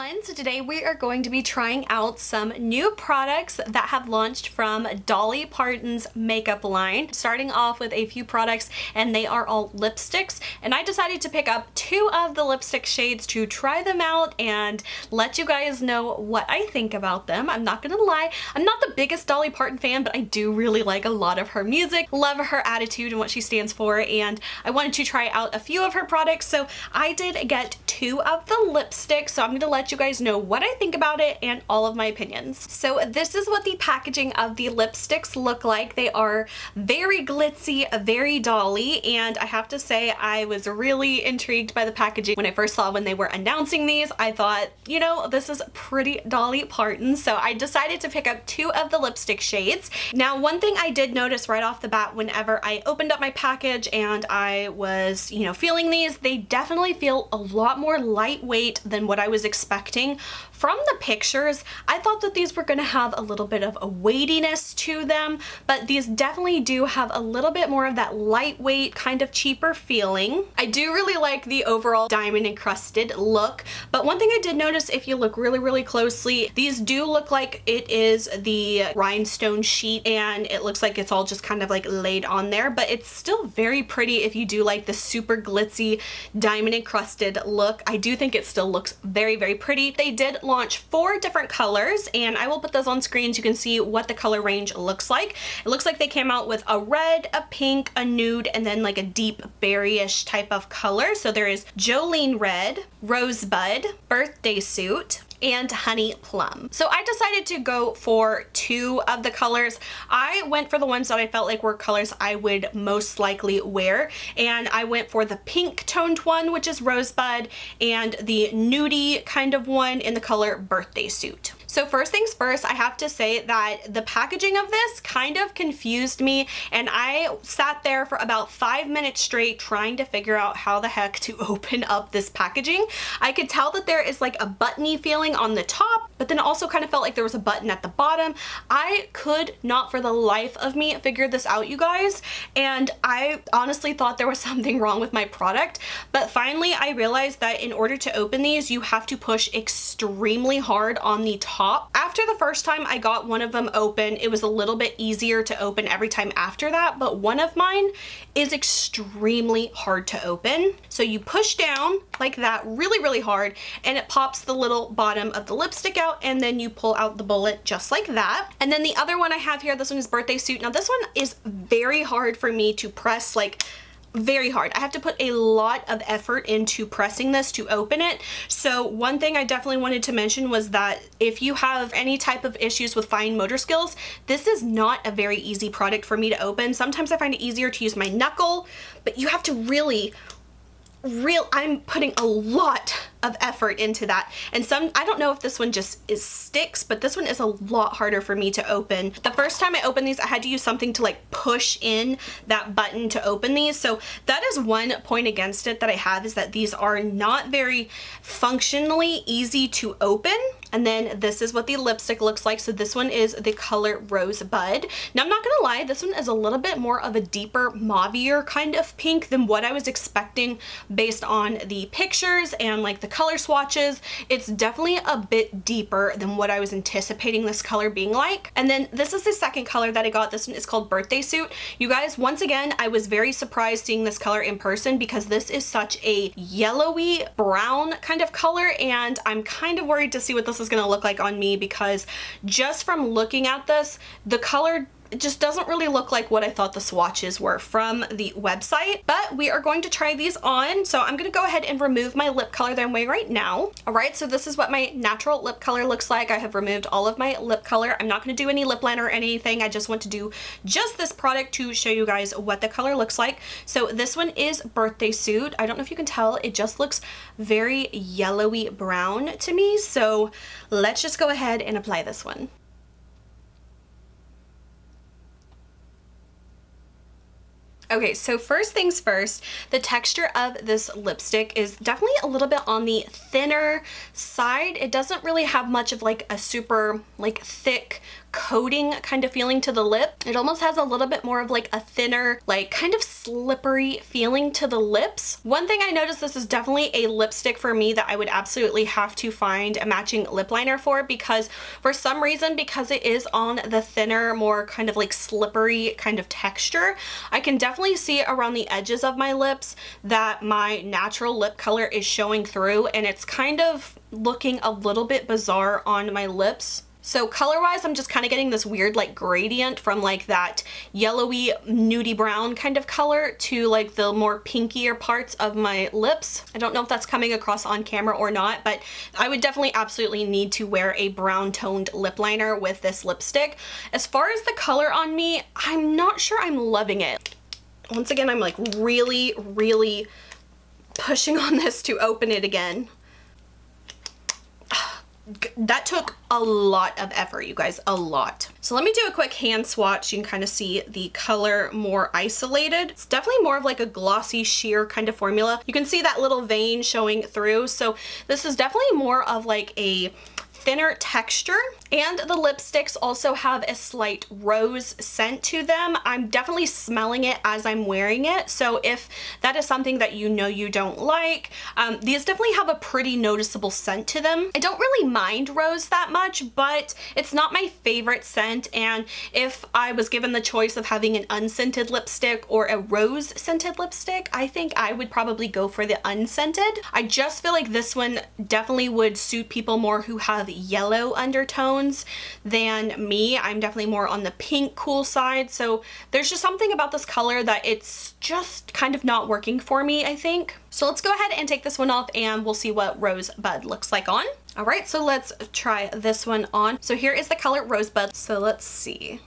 everyone. So today we are going to be trying out some new products that have launched from Dolly Parton's makeup line. Starting off with a few products, and they are all lipsticks, and I decided to pick up two of the lipstick shades to try them out and let you guys know what I think about them. I'm not gonna lie, I'm not the biggest Dolly Parton fan, but I do really like a lot of her music, love her attitude and what she stands for, and I wanted to try out a few of her products, so I did get two of the lipsticks. So I'm going to let you guys know what I think about it and all of my opinions. So this is what the packaging of the lipsticks look like. They are very glitzy, very Dolly, and I have to say I was really intrigued by the packaging. When I first saw when they were announcing these, I thought, you know, this is pretty Dolly Parton, so I decided to pick up two of the lipstick shades. Now, one thing I did notice right off the bat whenever I opened up my package and I was, you know, feeling these, they definitely feel a lot more lightweight than what I was expecting. From the pictures, I thought that these were going to have a little bit of a weightiness to them, but these definitely do have a little bit more of that lightweight, kind of cheaper feeling. I do really like the overall diamond encrusted look, but one thing I did notice, if you look really closely, these do look like it is the rhinestone sheet, and it looks like it's all just kind of like laid on there, but it's still very pretty if you do like the super glitzy diamond encrusted look. I do think it still looks very pretty. They did launch 4 different colors, and I will put those on screen so you can see what the color range looks like. It looks like they came out with a red, a pink, a nude, and then like a deep berryish type of color. So there is Jolene Red, Rosebud, Birthday Suit, and Honey Plum. So I decided to go for 2 of the colors. I went for the ones that I felt like were colors I would most likely wear, and I went for the pink toned one, which is Rosebud, and the nudie kind of one in the color Birthday Suit. So first things first, I have to say that the packaging of this kind of confused me, and I sat there for about 5 minutes straight trying to figure out how the heck to open up this packaging. I could tell that there is like a buttony feeling on the top, but then it also kind of felt like there was a button at the bottom. I could not for the life of me figure this out, you guys, and I honestly thought there was something wrong with my product, but finally I realized that in order to open these, you have to push extremely hard on the top. After the first time I got one of them open, it was a little bit easier to open every time after that, but one of mine is extremely hard to open. So you push down like that really hard, and it pops the little bottom of the lipstick out, and then you pull out the bullet just like that. And then the other one I have here, this one is Birthday Suit. Now this one is very hard for me to press, like very hard. I have to put a lot of effort into pressing this to open it. So one thing I definitely wanted to mention was that if you have any type of issues with fine motor skills, this is not a very easy product for me to open. Sometimes I find it easier to use my knuckle, but you have to really I'm putting a lot of effort into that, and I don't know if this one just is sticks, but this one is a lot harder for me to open. The first time I opened these, I had to use something to like push in that button to open these, so that is one point against it that I have, is that these are not very functionally easy to open. And then this is what the lipstick looks like. So this one is the color Rosebud. Now I'm not gonna lie, this one is a little bit more of a deeper mauvier kind of pink than what I was expecting based on the pictures and like the color swatches. It's definitely a bit deeper than what I was anticipating this color being like. And then this is the second color that I got. This one is called Birthday Suit. You guys, once again, I was very surprised seeing this color in person because this is such a yellowy brown kind of color, and I'm kind of worried to see what this is gonna look like on me, because just from looking at this, the color just doesn't really look like what I thought the swatches were from the website. But we are going to try these on, so I'm gonna go ahead and remove my lip color that I'm wearing right now. Alright, so this is what my natural lip color looks like. I have removed all of my lip color. I'm not gonna do any lip liner or anything. I just want to do just this product to show you guys what the color looks like. So this one is Birthday Suit. I don't know if you can tell, it just looks very yellowy brown to me, so let's just go ahead and apply this one. Okay, so first things first, the texture of this lipstick is definitely a little bit on the thinner side. It doesn't really have much of like a super like thick coating kind of feeling to the lip. It almost has a little bit more of like a thinner, like kind of slippery feeling to the lips. One thing I noticed, this is definitely a lipstick for me that I would absolutely have to find a matching lip liner for, because for some reason, because it is on the thinner, more kind of like slippery kind of texture, I can definitely see around the edges of my lips that my natural lip color is showing through, and it's kind of looking a little bit bizarre on my lips. So color-wise, I'm just kind of getting this weird like gradient from like that yellowy nudie brown kind of color to like the more pinkier parts of my lips. I don't know if that's coming across on camera or not, but I would definitely absolutely need to wear a brown toned lip liner with this lipstick. As far as the color on me, I'm not sure I'm loving it. Once again, I'm like really pushing on this to open it again. That took a lot of effort, you guys, a lot. So let me do a quick hand swatch. You can kind of see the color more isolated. It's definitely more of like a glossy sheer kind of formula. You can see that little vein showing through. So this is definitely more of like a thinner texture, and the lipsticks also have a slight rose scent to them. I'm definitely smelling it as I'm wearing it, so if that is something that you know you don't like, these definitely have a pretty noticeable scent to them. I don't really mind rose that much, but it's not my favorite scent, and if I was given the choice of having an unscented lipstick or a rose scented lipstick, I think I would probably go for the unscented. I just feel like this one definitely would suit people more who have yellow undertones than me. I'm definitely more on the pink cool side, so there's just something about this color that it's just kind of not working for me, I think. So let's go ahead and take this one off and we'll see what Rosebud looks like on. All right, so let's try this one on. So here is the color Rosebud. So let's see.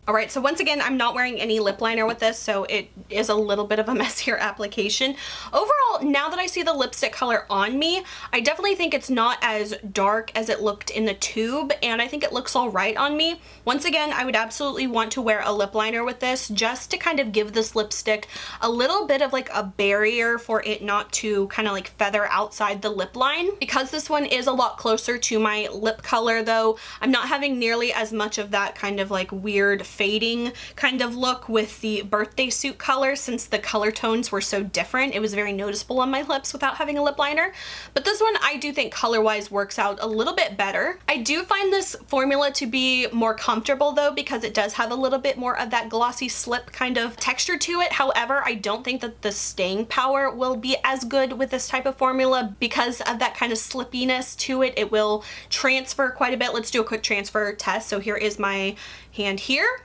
All right, so once again, I'm not wearing any lip liner with this, so it is a little bit of a messier application. Overall, now that I see the lipstick color on me, I definitely think it's not as dark as it looked in the tube, and I think it looks all right on me. Once again, I would absolutely want to wear a lip liner with this just to kind of give this lipstick a little bit of like a barrier for it not to kind of like feather outside the lip line. Because this one is a lot closer to my lip color though, I'm not having nearly as much of that kind of like weird fading kind of look with the birthday suit color, since the color tones were so different. It was very noticeable on my lips without having a lip liner. But this one I do think color wise works out a little bit better. I do find this formula to be more comfortable though, because it does have a little bit more of that glossy slip kind of texture to it. However, I don't think that the staying power will be as good with this type of formula because of that kind of slippiness to it. It will transfer quite a bit. Let's do a quick transfer test. So here is my hand here.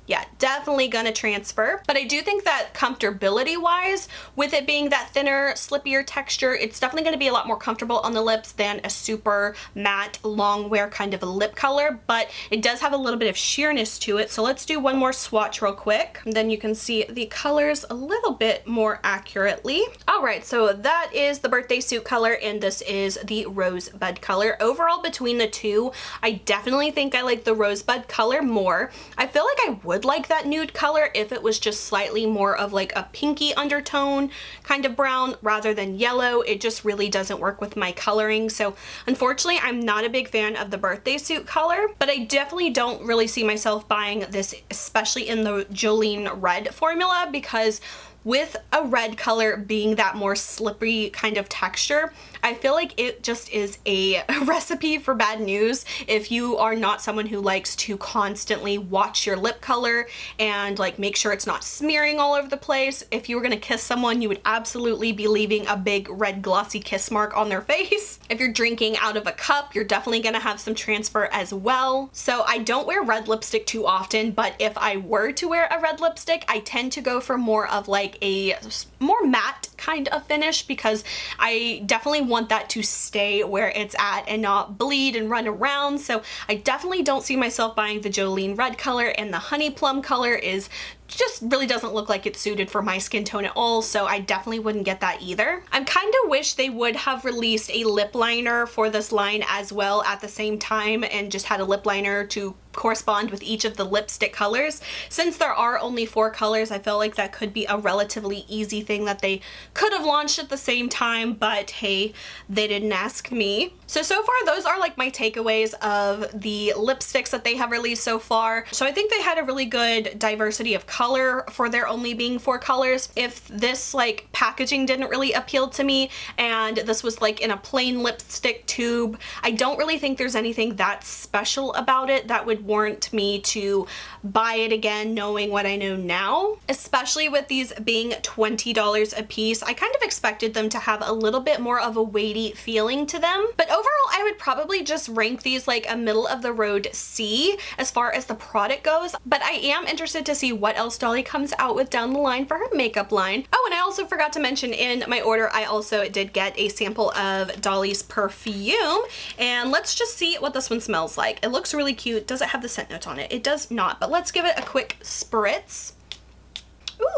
Yeah, definitely gonna transfer. But I do think that comfortability wise, with it being that thinner, slippier texture, it's definitely gonna be a lot more comfortable on the lips than a super matte, long wear kind of a lip color, but it does have a little bit of sheerness to it. So let's do one more swatch real quick. And then you can see the colors a little bit more accurately. All right, so that is the birthday suit color, and this is the Rosebud color. Overall, between the two, I definitely think I like the Rosebud color more. I feel like I would like that nude color if it was just slightly more of like a pinky undertone kind of brown rather than yellow. It just really doesn't work with my coloring. So unfortunately, I'm not a big fan of the birthday suit color, but I definitely don't really see myself buying this, especially in the Jolene red formula, because with a red color being that more slippery kind of texture, I feel like it just is a recipe for bad news if you are not someone who likes to constantly watch your lip color and like make sure it's not smearing all over the place. If you were gonna kiss someone, you would absolutely be leaving a big red glossy kiss mark on their face. If you're drinking out of a cup, you're definitely gonna have some transfer as well. So I don't wear red lipstick too often, but if I were to wear a red lipstick, I tend to go for more of like a more matte kind of finish, because I definitely want that to stay where it's at and not bleed and run around. So I definitely don't see myself buying the Jolene red color, and the honey plum color is just really doesn't look like it's suited for my skin tone at all, so I definitely wouldn't get that either. I kind of wish they would have released a lip liner for this line as well at the same time, and just had a lip liner to correspond with each of the lipstick colors. Since there are only 4 colors, I feel like that could be a relatively easy thing that they could have launched at the same time, but hey, they didn't ask me. So far those are like my takeaways of the lipsticks that they have released so far. So I think they had a really good diversity of color for there only being 4 colors. If this like packaging didn't really appeal to me and this was like in a plain lipstick tube, I don't really think there's anything that special about it that would warrant me to buy it again knowing what I know now. Especially with these being $20 a piece, I kind of expected them to have a little bit more of a weighty feeling to them. But overall, I would probably just rank these like a middle of the road C as far as the product goes. But I am interested to see what else Dolly comes out with down the line for her makeup line. Oh, and I also forgot to mention in my order, I also did get a sample of Dolly's perfume. And let's just see what this one smells like. It looks really cute. Does it have the scent notes on it? It does not, but let's give it a quick spritz.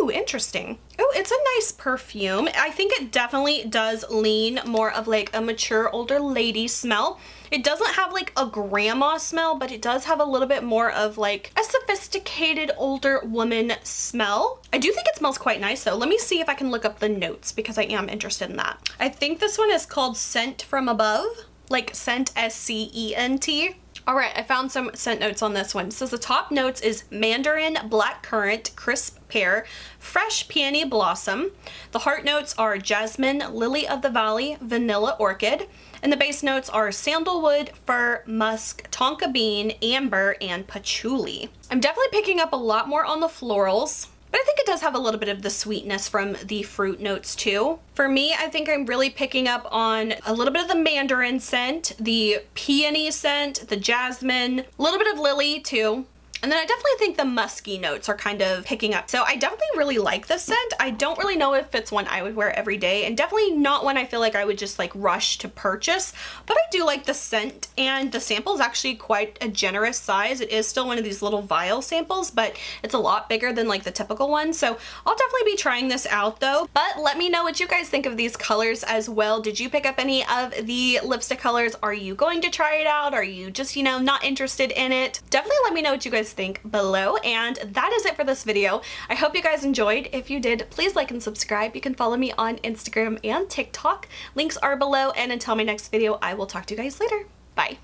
Ooh, interesting. Oh, it's a nice perfume. I think it definitely does lean more of like a mature older lady smell. It doesn't have like a grandma smell, but it does have a little bit more of like a sophisticated older woman smell. I do think it smells quite nice though. Let me see if I can look up the notes because I am interested in that. I think this one is called Scent from Above, like scent, S-C-E-N-T. All right, I found some scent notes on this one. It says the top notes is mandarin, blackcurrant, crisp pear, fresh peony blossom. The heart notes are jasmine, lily of the valley, vanilla orchid. And the base notes are sandalwood, fir, musk, tonka bean, amber, and patchouli. I'm definitely picking up a lot more on the florals. But I think it does have a little bit of the sweetness from the fruit notes too. For me, I think I'm really picking up on a little bit of the mandarin scent, the peony scent, the jasmine, a little bit of lily too. And then I definitely think the musky notes are kind of picking up. So I definitely really like this scent. I don't really know if it's one I would wear every day, and definitely not one I feel like I would just like rush to purchase, but I do like the scent, and the sample is actually quite a generous size. It is still one of these little vial samples, but it's a lot bigger than like the typical one. So I'll definitely be trying this out though. But let me know what you guys think of these colors as well. Did you pick up any of the lipstick colors? Are you going to try it out? Are you just, you know, not interested in it? Definitely let me know what you guys think below, and that is it for this video. I hope you guys enjoyed. If you did, please like and subscribe. You can follow me on Instagram and TikTok. Links are below, and until my next video, I will talk to you guys later. Bye.